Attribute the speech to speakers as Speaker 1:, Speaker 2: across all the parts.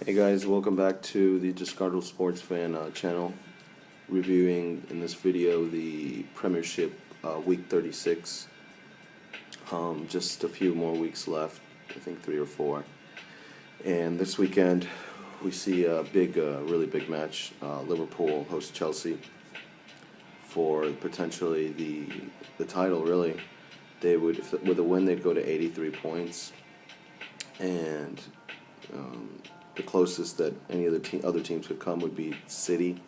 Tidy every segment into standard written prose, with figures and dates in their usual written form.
Speaker 1: Hey guys, welcome back to the Discarded Sports Fan channel. Reviewing in this video the Premiership Week 36. Just a few more weeks left, I think 3 or 4. And this weekend we see a really big match. Liverpool hosts Chelsea for potentially the title. Really, they would with a win they'd go to 83 points, and the closest that any of the other teams could come would be City.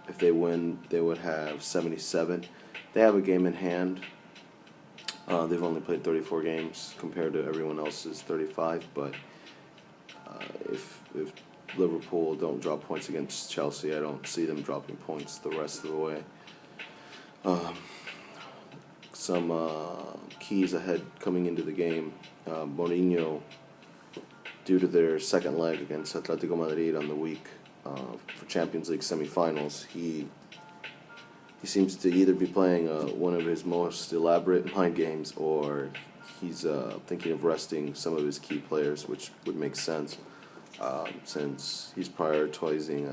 Speaker 1: If they win, they would have 77. They have a game in hand. They've only played 34 games compared to everyone else's 35. But if Liverpool don't drop points against Chelsea, I don't see them dropping points the rest of the way. Some keys ahead coming into the game. Mourinho, due to their second leg against Atletico Madrid on the week for Champions League semifinals, he seems to either be playing one of his most elaborate mind games, or he's thinking of resting some of his key players, which would make sense since he's prioritizing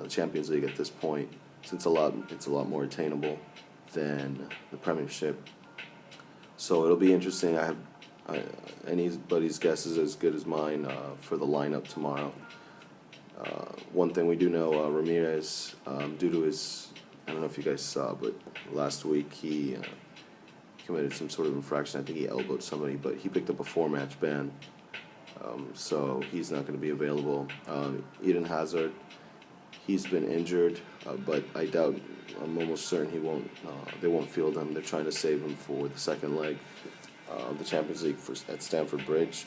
Speaker 1: the Champions League at this point, since it's a lot more attainable than the Premiership. So it'll be interesting. Anybody's guess is as good as mine for the lineup tomorrow. One thing we do know, Ramirez, due to his, I don't know if you guys saw, but last week he committed some sort of infraction. I think he elbowed somebody, but he picked up a 4-match ban. So he's not going to be available. Eden Hazard, he's been injured, but I'm almost certain they won't field him. They're trying to save him for the second leg of the Champions League at Stamford Bridge.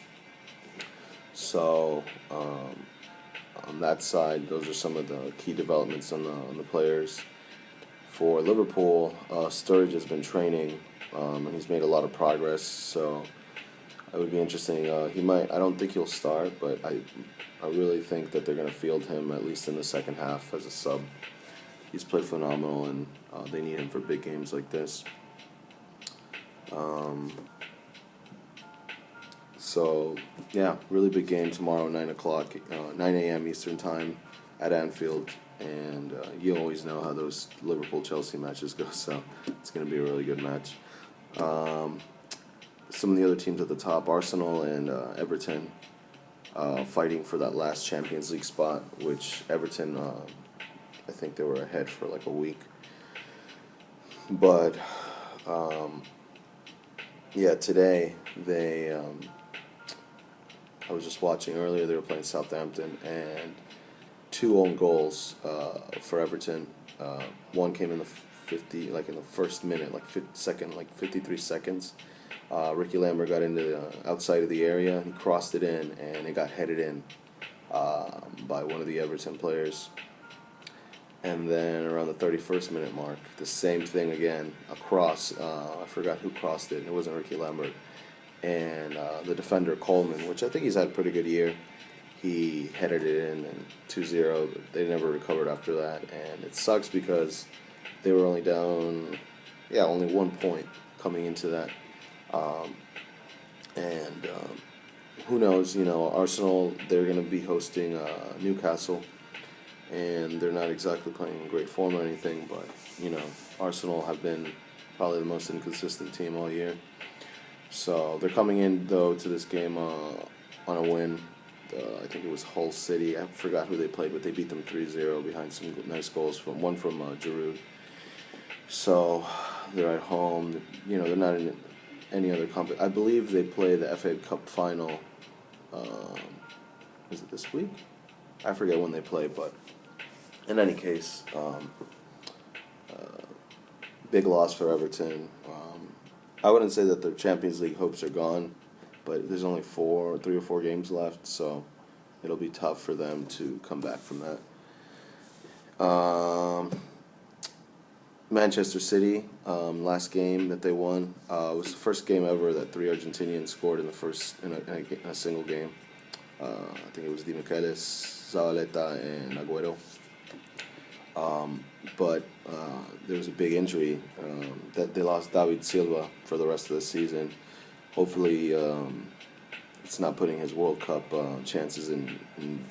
Speaker 1: So on that side, those are some of the key developments on the players. For Liverpool, Sturridge has been training, and he's made a lot of progress. So it would be interesting. I don't think he'll start, but I really think that they're going to field him at least in the second half as a sub. He's played phenomenal, and they need him for big games like this. So yeah, really big game tomorrow, 9 a.m. Eastern time at Anfield, and you always know how those Liverpool-Chelsea matches go, so it's going to be a really good match. Some of the other teams at the top, Arsenal and Everton, fighting for that last Champions League spot, which Everton, I think they were ahead for like a week. But yeah, today I was just watching earlier, they were playing Southampton, and 2 own goals for Everton. One came in the in the first minute, 53 seconds. Ricky Lambert got into the outside of the area, he crossed it in, and it got headed in by one of the Everton players. And then around the 31st minute mark, the same thing again, a cross. I forgot who crossed it, and it wasn't Ricky Lambert. And the defender, Coleman, which I think he's had a pretty good year, he headed it in, and 2-0. They never recovered after that. And it sucks because they were only down, only 1 point coming into that. Who knows, Arsenal, they're going to be hosting Newcastle, and they're not exactly playing in great form or anything, but, Arsenal have been probably the most inconsistent team all year. So they're coming in, though, to this game on a win. I think it was Hull City. I forgot who they played, but they beat them 3-0 behind some nice goals, from Giroud. So they're at home. They're not in any other competition. I believe they play the FA Cup final. Is it this week? I forget when they play, but in any case, big loss for Everton. I wouldn't say that their Champions League hopes are gone, but there's only 3 or 4 games left, so it'll be tough for them to come back from that. Manchester City, last game that they won, it was the first game ever that 3 Argentinians scored in a single game. I think it was Di Michelis, Zabaleta, and Agüero. But there was a big injury that they lost David Silva for the rest of the season. Hopefully it's not putting his World Cup chances in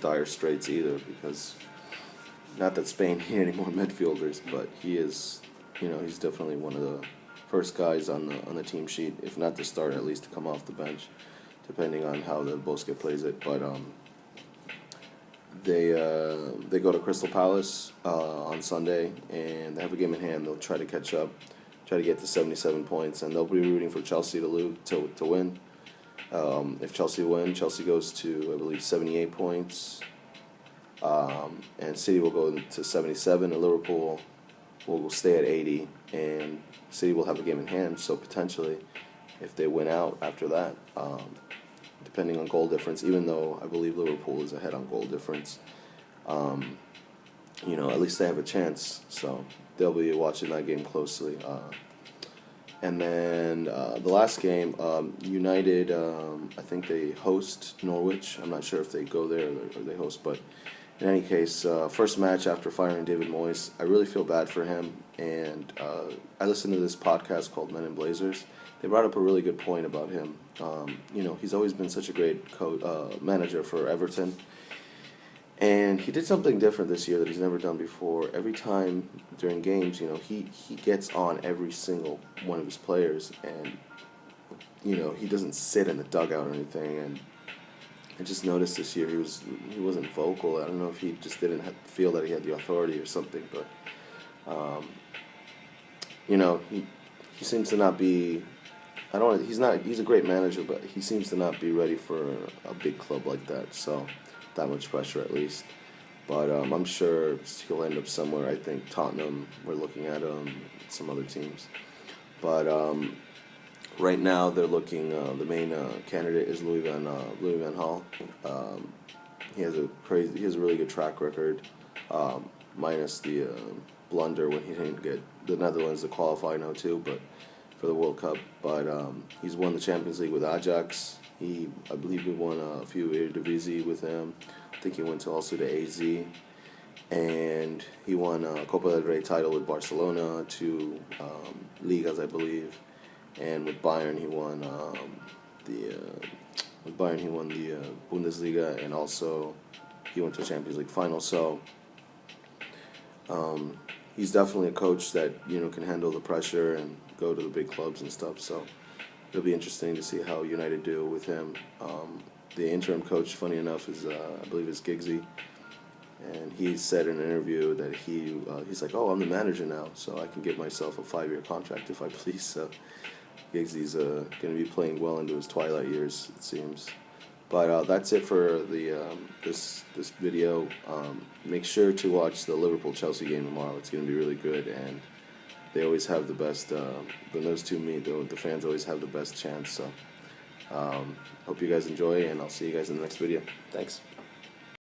Speaker 1: dire straits either, because not that Spain need any more midfielders, but he is, he's definitely one of the first guys on the team sheet, if not to start, at least to come off the bench, depending on how the Bosque plays it. But they go to Crystal Palace on Sunday, and they have a game in hand. They'll try to catch up, try to get to 77 points, and they'll be rooting for Chelsea to win. If Chelsea win, Chelsea goes to, I believe, 78 points, and City will go to 77, and Liverpool will stay at 80, and City will have a game in hand. So potentially, if they win out after that, depending on goal difference, even though I believe Liverpool is ahead on goal difference, at least they have a chance. So they'll be watching that game closely. And then the last game, United, I think they host Norwich. I'm not sure if they go there or they host, but in any case, first match after firing David Moyes. I really feel bad for him, and I listened to this podcast called Men in Blazers. They brought up a really good point about him. He's always been such a great manager for Everton, and he did something different this year that he's never done before. Every time during games, he gets on every single one of his players, and he doesn't sit in the dugout or anything. And I just noticed this year he wasn't vocal. I don't know if he just didn't feel that he had the authority or something, but he seems to not be. He's a great manager, but he seems to not be ready for a big club like that. So that much pressure at least. But I'm sure he'll end up somewhere. I think Tottenham, we're looking at some other teams. But right now they're looking. The main candidate is Louis van Gaal. He has a really good track record, minus the blunder when he didn't get the Netherlands to qualify now too, but for the World Cup. But he's won the Champions League with Ajax. I believe he won a few Eredivisie with him. I think he went also to AZ, and he won a Copa del Rey title with Barcelona, 2 Ligas, I believe. And with Bayern, he won the Bundesliga, and also he went to a Champions League final. So he's definitely a coach that can handle the pressure and go to the big clubs and stuff. So it'll be interesting to see how United do with him. The interim coach, funny enough, is I believe is Giggsy. And he said in an interview that he's like, oh, I'm the manager now, so I can give myself a 5-year contract if I please. So Giggsy's going to be playing well into his twilight years, it seems. But that's it for the this video. Make sure to watch the Liverpool-Chelsea game tomorrow. It's going to be really good, and they always have the best. When those two meet, the fans always have the best chance. So hope you guys enjoy, and I'll see you guys in the next video. Thanks.